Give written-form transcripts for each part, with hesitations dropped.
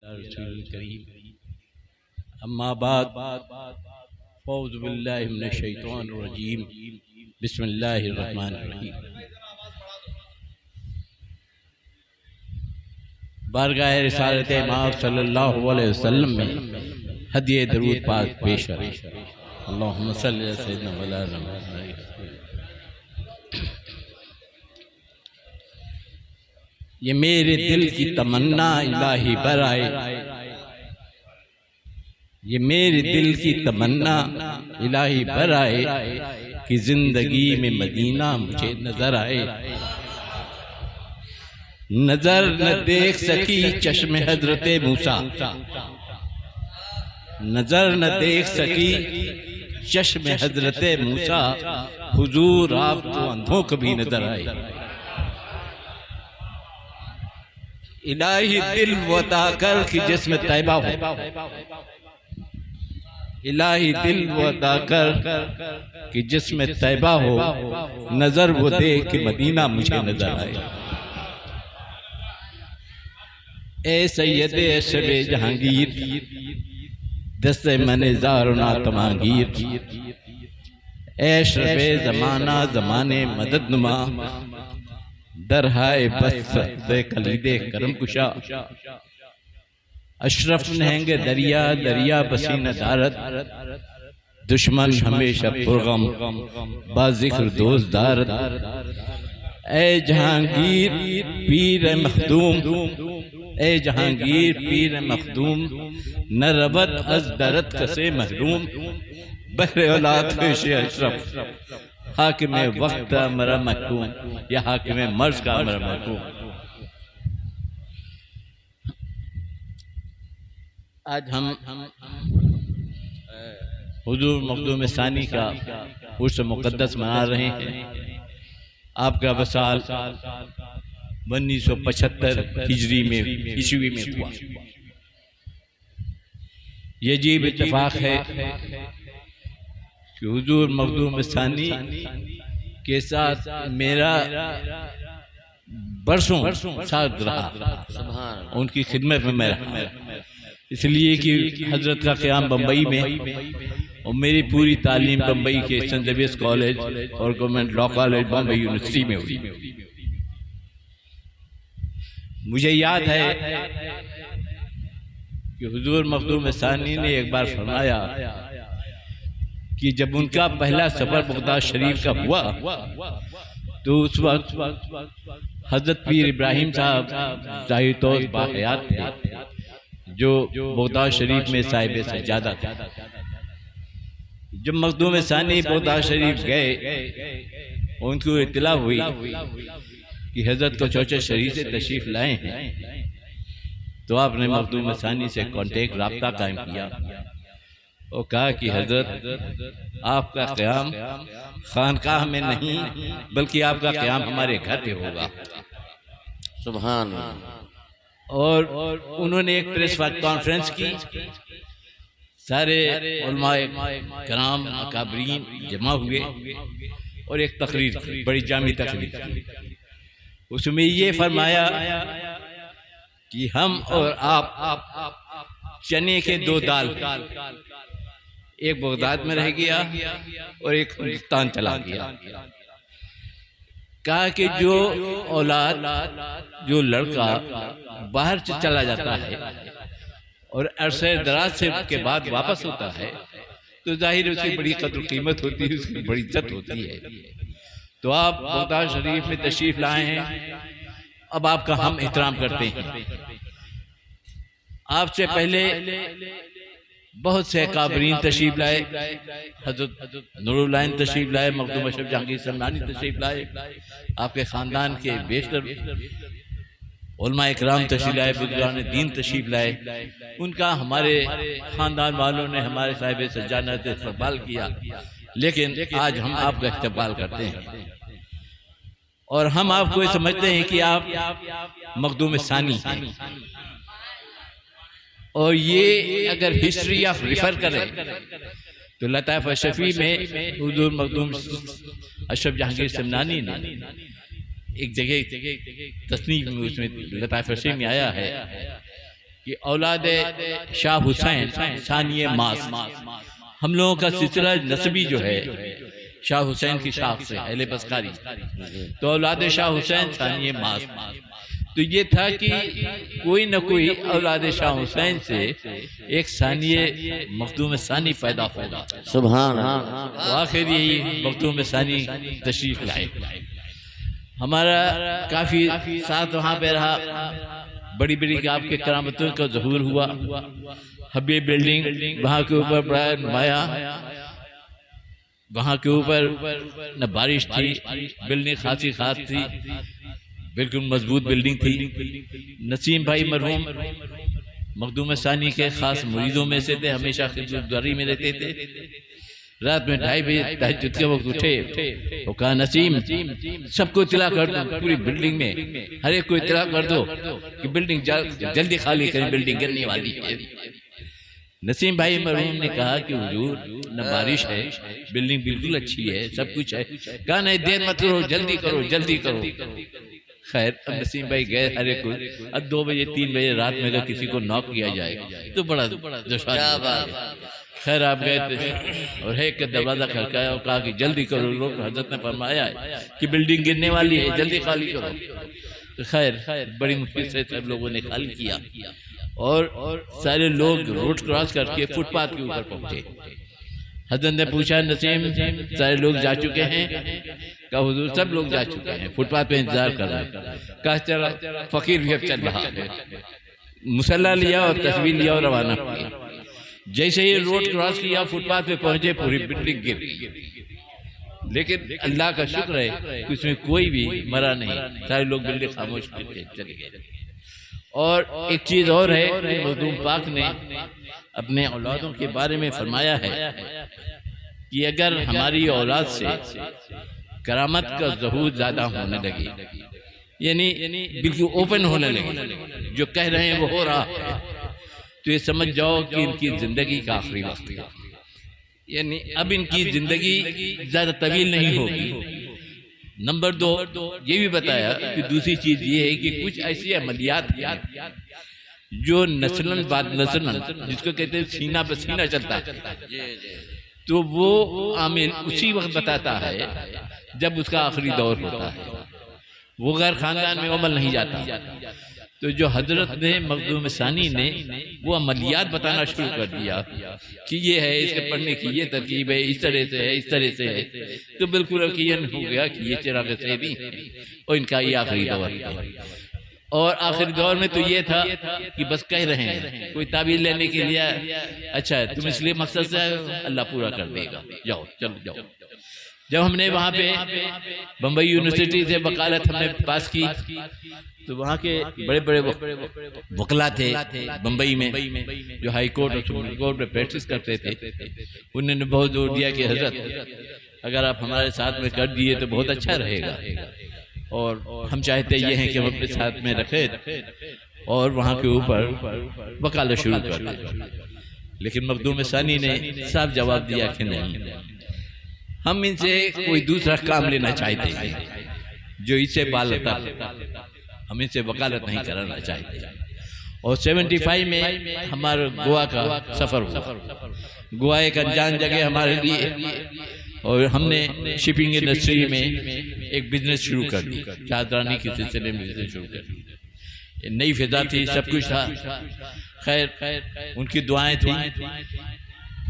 رسول الکریم اما بعد فاعوذ باللہ من الشیطان الرجیم بسم اللہ الرحمن الرحیم بارگاہ رسالت امام صلی اللہ علیہ وسلم میں ہدیہ درود پاک پیش کریں اللہم صلی علی سیدنا مولانا محمد۔ یہ میرے دل کی تمنا الہی برائے، یہ میرے دل کی تمنا الہی برائے کہ زندگی میں مدینہ مجھے نظر آئے۔ نظر نہ دیکھ سکی چشم حضرت موسیٰ، نظر نہ دیکھ سکی چشم حضرت موسیٰ، حضور آپ تو اندھوں کو بھی نظر آئے۔ الہی دل وہ عطا کر کہ جسم طیبہ ہو، الہی دل وہ عطا کر کہ جسم طیبہ ہو، نظر وہ دے کہ مدینہ مجھے نظر آئے۔ اے سید اشرف جہانگیر دست من زارنا تمانگیر، اے اشرف زمانہ زمانے مدد نما، درہائے بس دے کلید کرم کشا۔ اشرف نہنگ دریا دریا بسینہ دارت، دشمن ہمیشہ پرغم با ذکر دوست دارت۔ اے جہانگیر پیر مخدوم، اے جہانگیر پیر مخدوم، نہ ربط از درت کسے محروم۔ بہر اولاد پیش اشرف حاکم وقت امرا محکوم، یا حاکم مرض کا امرا محکوم۔ آج ہم حضور مخدوم ثانی کا عرس مقدس منا رہے ہیں۔ آپ کا وصال 1975 ہجری میں عیسوی میں ہوا۔ یہ عجیب اتفاق ہے کہ حضور مخدوم ثانی کے ساتھ میرا برسوں ساتھ رہا، ان کی خدمت میں میں رہا، اس لیے کہ حضرت کا قیام بمبئی میں اور میری پوری تعلیم بمبئی کے سینٹ زیویئرز کالج اور government law college Bombay university میں ہوئی۔ مجھے یاد ہے کہ حضور مخدوم ثانی نے ایک بار فرمایا کہ جب ان کا پہلا سفر بغداد شریف کا ہوا تو اس وقت حضرت پیر ابراہیم صاحب ظاہر طور باحیات تھے، جو بغداد شریف میں صاحب سجادہ تھے۔ جب مخدوم ثانی بغداد شریف گئے، ان کو اطلاع ہوئی کہ حضرت کو چوچے شریف سے تشریف لائے ہیں، تو آپ نے مخدوم ثانی سے کانٹیکٹ رابطہ قائم کیا اور کہا کہ حضرت آپ کا قیام خانقاہ میں نہیں بلکہ آپ کا قیام ہمارے گھر پہ ہوگا۔ سبحان۔ اور انہوں نے ایک پریس کانفرنس کی، سارے علماء کرام اکابرین جمع ہوئے اور ایک تقریر کی، بڑی جامع تقریر کی۔ اس میں یہ فرمایا کہ ہم اور آپ چنے کے دو دال، ایک بغداد میں رہ گیا اور ایک ہندوستان چلا گیا۔ کہا کہ جو اولاد، جو لڑکا باہر چلا جاتا ہے اور عرصہ دراز سے کے بعد واپس ہوتا ہے تو ظاہر اس کی بڑی قدر و قیمت ہوتی ہے، اس کی بڑی عزت ہوتی ہے۔ تو آپ بغداد شریف میں تشریف لائے ہیں، اب آپ کا ہم احترام کرتے ہیں۔ آپ سے پہلے بہت سے اکابرین تشریف لائے، حضرت نور العین تشریف لائے، مخدوم اشرف جہانگیر سمنانی تشریف لائے، آپ کے خاندان کے بیشتر علماء اکرام تشریف لائے، بزرگان دین تشریف لائے۔ ان کا ہمارے خاندان والوں نے ہمارے صاحب سجادہ سے استقبال کیا، لیکن آج ہم آپ کا استقبال کرتے ہیں اور ہم آپ کو یہ سمجھتے ہیں کہ آپ مخدوم ثانی ہیں۔ اور یہ اگر ہسٹری آپ ریفر کریں تو لطائف اشرفی میں حضور مخدوم اشرف جہانگیر سمنانی نے ایک جگہ تصنیف میں، اس میں لطائف اشرفی میں آیا ہے کہ اولاد شاہ حسین ثانی ماس، ہم لوگوں کا سلسلہ نسبی جو ہے شاہ حسین کی شاخ سے اہل بسکاری، تو اولاد شاہ حسین ثانی ماس، تو یہ تھا کہ کوئی نہ کوئی اولاد شاہ حسین سے ایک ثانی مخدوم ثانی پیدا ہوگا۔ سبحان تو آخر یہی مخدوم ثانی تشریف لائے، ہمارا کافی ساتھ وہاں پہ رہا، بڑی بڑی آپ کے کرامتوں کا ظہور ہوا۔ حبیب بلڈنگ وہاں کے اوپر بڑا نمایاں، وہاں کے اوپر نہ بارش تھی، بلڈنگ خاصی خاص تھی، بالکل مضبوط بلڈنگ تھی۔ نسیم بھائی مرحوم مخدوم ثانی کے خاص مریدوں میں سے تھے، ہمیشہ خدمتگاری میں رہتے تھے۔ رات میں 2:30 بجے تہجد کے وقت اٹھے وہ کہا نسیم سب کو اطلاع کر دو، پوری بلڈنگ میں ہر ایک کو اطلاع کر دو کہ بلڈنگ جلدی خالی کریں، بلڈنگ گرنے والی ہے۔ نسیم بھائی مرحوم نے کہا کہ حضور نہ بارش ہے، بلڈنگ بالکل اچھی ہے، سب کچھ ہے۔ کہا نہیں دیر مت کرو، جلدی کرو جلدی کرو۔ خیر اب نسیم بھائی گئے ہر ایک کو، اب 2 بجے 3 بجے رات میں اگر کسی کو نوک کیا جائے تو بڑا دشوار ہے۔ خیر آپ گئے تھے اور ایک دروازہ کھڑکایا اور کہا کہ جلدی کرو، لوگ حضرت نے فرمایا ہے کہ بلڈنگ گرنے والی ہے، جلدی خالی کرو۔ تو خیر بڑی مشکل سے سب لوگوں نے خالی کیا اور سارے لوگ روڈ کراس کر کے فٹ پاتھ کے اوپر پہنچے۔ حضرت نے پوچھا نسیم سارے لوگ جا چکے ہیں؟ کہا حضور سب لوگ جا چکے ہیں، فٹ پاتھ پہ انتظار کر رہے ہیں۔ کہا چلا فقیر بھی اب چل رہا ہے، مصلی لیا اور تسبیح لیا اور روانہ کیا۔ جیسے ہی روڈ کراس کیا فٹ پاتھ پہ پہنچے، پوری بلڈنگ گر گئی، لیکن اللہ کا شکر ہے کہ اس میں کوئی بھی مرا نہیں، سارے لوگ بلڈنگ خاموش کر کے چلے گئے۔ اور ایک چیز اور ہے کہ مخدوم پاک نے اپنے اولادوں کے بارے میں فرمایا ہے کہ اگر ہماری اولاد سے کرامت کا ظہور زیادہ ہونے لگے، یعنی بالکل اوپن ہونے لگے، جو کہہ رہے ہیں وہ ہو رہا ہے، تو یہ سمجھ جاؤ کہ ان کی زندگی کا آخری وقت ہے، یعنی اب ان کی زندگی زیادہ طویل نہیں ہوگی۔ نمبر 2 یہ بھی بتایا کہ دوسری چیز یہ ہے کہ کچھ ایسی عملیات ہیں جو نسلاً بعد نسلاً، جس کو کہتے ہیں سینہ پہ سینہ چلتا ہے، تو وہ عامل اسی وقت بتاتا ہے جب اس کا آخری دور ہوتا ہے، وہ غیر خاندان میں عمل نہیں جاتا۔ تو جو حضرت نے مخدوم ثانی نے وہ عملیات بتانا شروع کر دیا کہ یہ ہے، اس کے پڑھنے کی یہ ترکیب ہے، اس طرح سے ہے، اس طرح سے ہے، تو بالکل یقین ہو گیا کہ یہ چراغ سیدی اور ان کا یہ آخری دور ہے۔ اور آخری دور میں تو یہ تھا کہ بس کہہ رہے ہیں، کوئی تعبیر لینے کے لیے اچھا ہے تم اس لیے مقصد سے اللہ پورا کر دے گا، جاؤ چلو جاؤ۔ جب ہم نے وہاں پہ بمبئی یونیورسٹی سے وکالت ہم نے پاس کی تو وہاں کے بڑے بڑے وکلا تھے بمبئی میں جو ہائی کورٹ اور سپریم کورٹ میں پریکٹس کرتے تھے، انہوں نے بہت زور دیا کہ حضرت اگر آپ ہمارے ساتھ میں کر دیے تو بہت اچھا رہے گا، اور ہم چاہتے یہ ہیں کہ ہم اپنے ساتھ میں رکھیں اور وہاں کے اوپر وکالت شروع کر دیں۔ لیکن مخدوم ثانی نے صاف جواب دیا کہ نہیں، ہم ان سے کوئی دوسرا کام لینا چاہتے ہیں جو اس سے بالاتر، ہم ان سے وکالت نہیں کرانا چاہتے۔ اور 75 میں ہمارا گوا کا سفر ہوا، گوا ایک انجان جگہ ہمارے لیے، اور ہم نے شپنگ انڈسٹری میں ایک بزنس شروع کر دی، چادرانی کے سلسلے میں بزنس شروع کر دی، نئی فضا تھی، سب کچھ تھا۔ خیر ان کی دعائیں تھیں،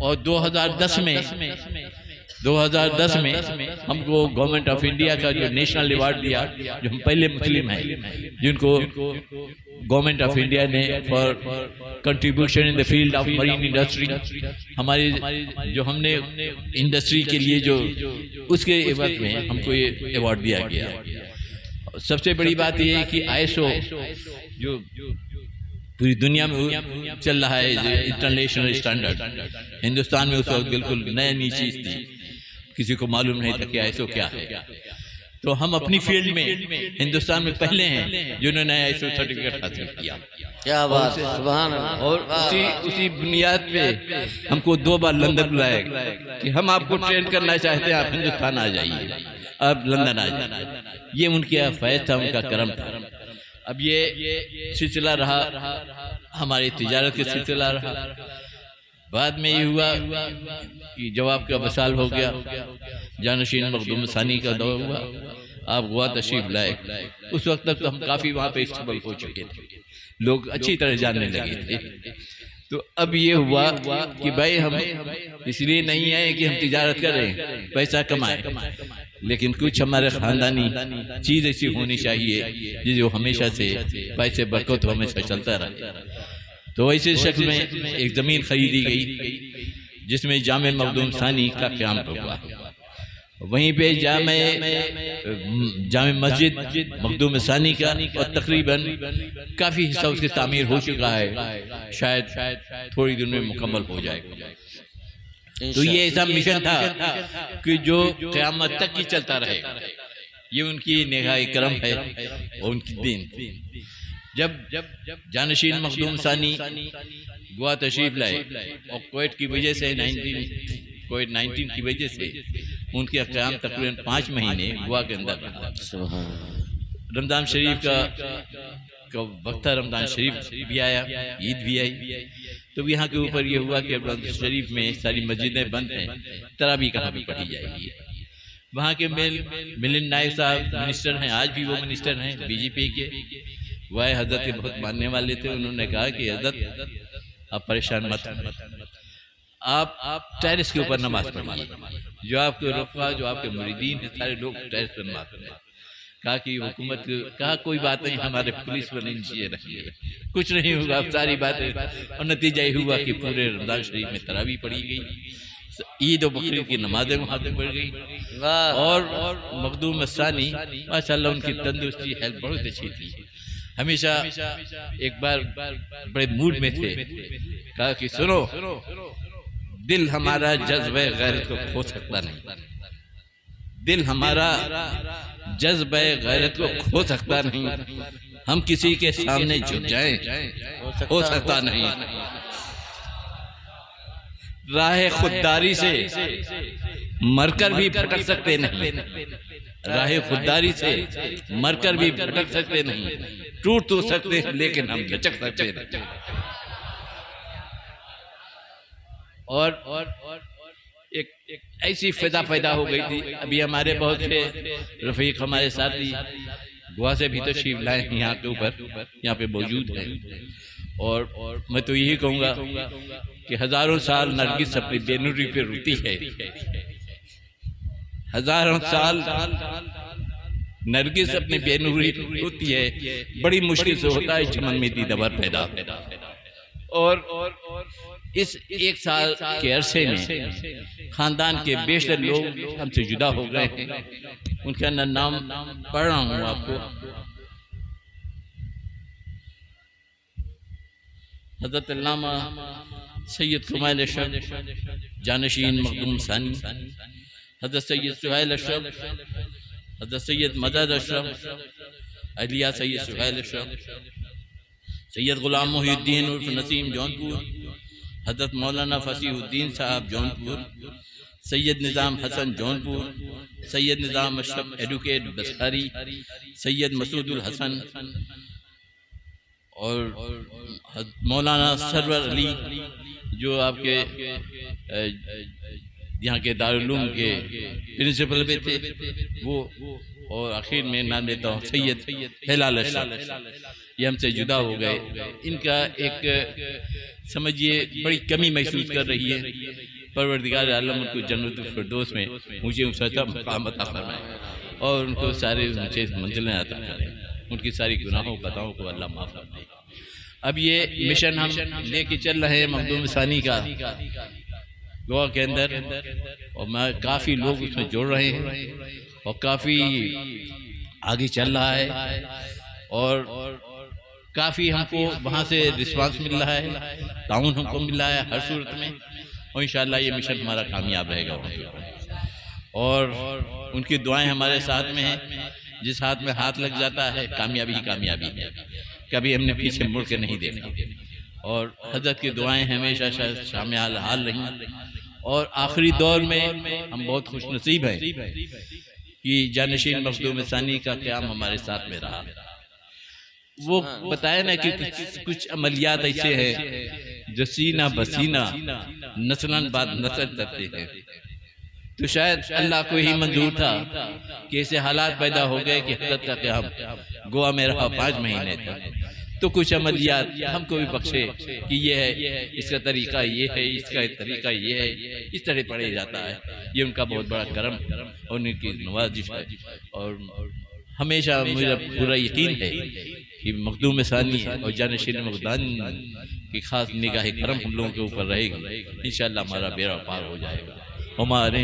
اور 2010 میں ہم کو گورنمنٹ آف انڈیا کا جو نیشنل ایوارڈ دیا، جو ہم پہلے مسلم ہیں جن کو گورنمنٹ آف انڈیا نے for contribution in the field of Marine industry, ہماری جو ہم نے انڈسٹری کے لیے جو اس کے عوض میں ہم کو یہ ایوارڈ دیا گیا۔ سب سے بڑی بات یہ ہے کہ ISO جو پوری دنیا میں چل رہا ہے انٹرنیشنل اسٹینڈرڈ، ہندوستان میں اس وقت بالکل نئی چیز تھی، کسی کو معلوم نہیں تھا کہ ISO کیا ہے، تو ہم اپنی فیلڈ میں ہندوستان میں پہلے ہیں جنہوں نے ISO سرٹیفکیٹ حاصل کیا۔ کیا بات ہے، سبحان اللہ۔ اور اسی بنیاد پہ ہم کو 2 بار لندن بلایا گیا کہ ہم آپ کو ٹرین کرنا چاہتے ہیں، آپ ہندوستان آ جائیے، اب لندن آ جائیے۔ یہ ان کا فیض تھا، ان کا کرم تھا۔ اب یہ سلسلہ رہا ہماری تجارت کا سلسلہ رہا۔ بعد میں یہ ہوا کہ جب آپ کا وصال ہو گیا، جانشین مخدوم ثانی کا دور ہوا، آپ گوا تشریف لائے۔ اس وقت تک تو ہم کافی وہاں پہ اسٹیبل ہو چکے تھے، لوگ اچھی طرح جاننے لگے تھے۔ تو اب یہ ہوا کہ بھائی ہم اس لیے نہیں آئے کہ ہم تجارت کریں، پیسہ کمائیں، لیکن کچھ ہمارے خاندانی چیز ایسی ہونی چاہیے جو ہمیشہ سے پیسے برکت ہمیشہ چلتا رہے۔ تو ایسے شکل میں ایک زمین خریدی گئی جس میں جامع مخدوم ثانی کا قیام ہوا۔ وہیں پہ جامع مسجد مخدوم ثانی کا اور تقریباً کافی حصہ اس کی تعمیر ہو چکا ہے، شاید تھوڑی دن میں مکمل ہو جائے گا۔ تو یہ ایسا مشن تھا کہ جو قیامت تک ہی چلتا رہے گا، یہ ان کی نگاہ کرم ہے اور ان کی دین۔ جب جانشین مخدوم ثانی گوا تشریف لائے اور کووڈ کی وجہ سے کووڈ 19 کی وجہ سے ان کے قیام تقریباً 5 مہینے گوا کے اندر رہا۔ رمضان شریف کا وقت تھا، رمضان شریف بھی آیا، عید بھی آئی، تو یہاں کے اوپر یہ ہوا کہ رمضان شریف میں ساری مسجدیں بند ہیں، تراویح کہاں بھی پڑھی جائے گی۔ وہاں کے ملن نائک صاحب منسٹر ہیں، آج بھی وہ منسٹر ہیں بی جے پی کے، وہ حضرت کے بہت ماننے والے تھے۔ انہوں نے کہا کہ حضرت آپ پریشان مت، آپ ٹیرس کے اوپر نماز پڑھیے، جو آپ کے رفقا، جو آپ کے مریدین ہیں، سارے لوگ ٹیرس پر نماز پڑھیں۔ کہا کہ حکومت کہا کوئی بات نہیں، ہمارے پولیس پر نہیں رکھیے، کچھ نہیں ہوگا، ساری باتیں۔ اور نتیجہ یہ ہوا کہ پورے رمضان شریف میں تراویح پڑھی گئی، عید و بقرعید کی نمازیں وہاں پہ پڑھ گئی، اور مخدوم ثانی ماشاءاللہ ان کی تندرستی ہیلتھ بہت اچھی تھی، ہمیشہ ایک بار بڑے موڈ میں تھے۔ کہا کہ سنو، دل ہمارا جذبہ غیرت کو کھو سکتا نہیں، دل ہمارا جذبہ غیرت کو کھو سکتا نہیں، ہم کسی کے سامنے جھک جائیں ہو سکتا نہیں، راہ خودداری سے مر کر بھی بھٹک سکتے نہیں، راہ خودداری سے مر کر بھی بھٹک سکتے نہیں، ٹوٹ تو سکتے ہیں لیکن ہم لچک سکتے نہیں۔ اور ایک ایسی فضا پیدا ہو گئی تھی۔ ابھی ہمارے بہت سے رفیق ہمارے ساتھی گوا سے بھی تشریف لائے ہیں، یہاں کے اوپر یہاں پہ موجود ہیں، اور میں تو یہی کہوں گا کہ ہزاروں سال نرگس اپنی بے نوری پہ روتی ہے، ہزاروں سال نرگس اپنی بے نوری پہ روتی ہے، بڑی مشکل سے ہوتا ہے چمن میں دیدہ پیدا، اور اس ایک سال کے عرصے میں خاندان کے بیشتر لوگ ہم سے جدا ہو گئے ہیں۔ ان کا نام پڑھ رہا ہوں آپ کو۔ حضرت علامہ سید کمال اشرف جانشین مخدوم ثانی، حضرت سید سہیل اشرف، حضرت سید مدد اشرف، اہلیہ سید سہیل اشرف، سید غلام محی الدین عرف نسیم جونپور، حضرت مولانا فصیح الدین صاحب جونپور، سید نظام حسن جونپور، سید نظام اشرف ایڈوکیٹ بساری، سید مسعود الحسن، اور مولانا سرور علی جو آپ کے یہاں کے دارالعلوم کے پرنسپل بھی تھے وہ، اور آخر میں نام لیتا ہوں سید ہلال اشرف، یہ ہم سے جدا ہو گئے۔ ان کا ایک سمجھیے بڑی کمی محسوس کر رہی ہے، پروردگار عالم ان کو جنت الفردوس میں مجھے ان سے مقام عطا فرمائے، اور ان کو سارے اونچے منزلیں عطا کریں، ان کی ساری گناہوں خطاؤں کو اللہ معاف فرمائے۔ اب یہ مشن ہم لے کے چل رہے ہیں مخدوم ثانی کا گوا کے اندر، اور میں کافی لوگ اس میں جوڑ رہے ہیں، اور کافی آگے چل رہا ہے، اور کافی ہم کو وہاں سے رسپانس مل رہا ہے، تعاون ہم کو مل رہا ہے ہر صورت میں، اور انشاءاللہ یہ مشن ہمارا کامیاب رہے گا۔ اور ان کی دعائیں ہمارے ساتھ میں ہیں، جس ہاتھ میں ہاتھ لگ جاتا ہے کامیابی ہی کامیابی ہے، کبھی ہم نے پیچھے مڑ کے نہیں دیکھا، اور حضرت کی دعائیں ہمیشہ شامل حال رہیں، اور آخری دور میں ہم بہت خوش نصیب ہیں کہ جانشین مخدوم ثانی کا قیام ہمارے ساتھ میں رہا۔ وہ بتایا نا کہ کچھ عملیات ایسے ہیں جو سینہ بسینہ نسلاً بعد نسل کرتے ہیں. تو شاید اللہ کو ہی منظور تھا کہ ایسے حالات پیدا ہو گئے کہ حضرت کا قیام گوا میں رہا 5 مہینے تک. تو کچھ عملیات ہم کو بھی بخشے کہ یہ ہے، اس کا طریقہ یہ ہے، اس کا طریقہ یہ ہے، اس طرح پڑھا جاتا ہے. یہ ان کا بہت بڑا کرم اور ان کی نوازش ہے. اور ہمیشہ مجھے پورا یقین ہے کہ مخدوم ثانی اور جانشین مقدان کی خاص نگاہ کرم ہم لوگوں کے اوپر رہے گی. انشاءاللہ ہمارا بیڑا پار ہو جائے گا. ہمارے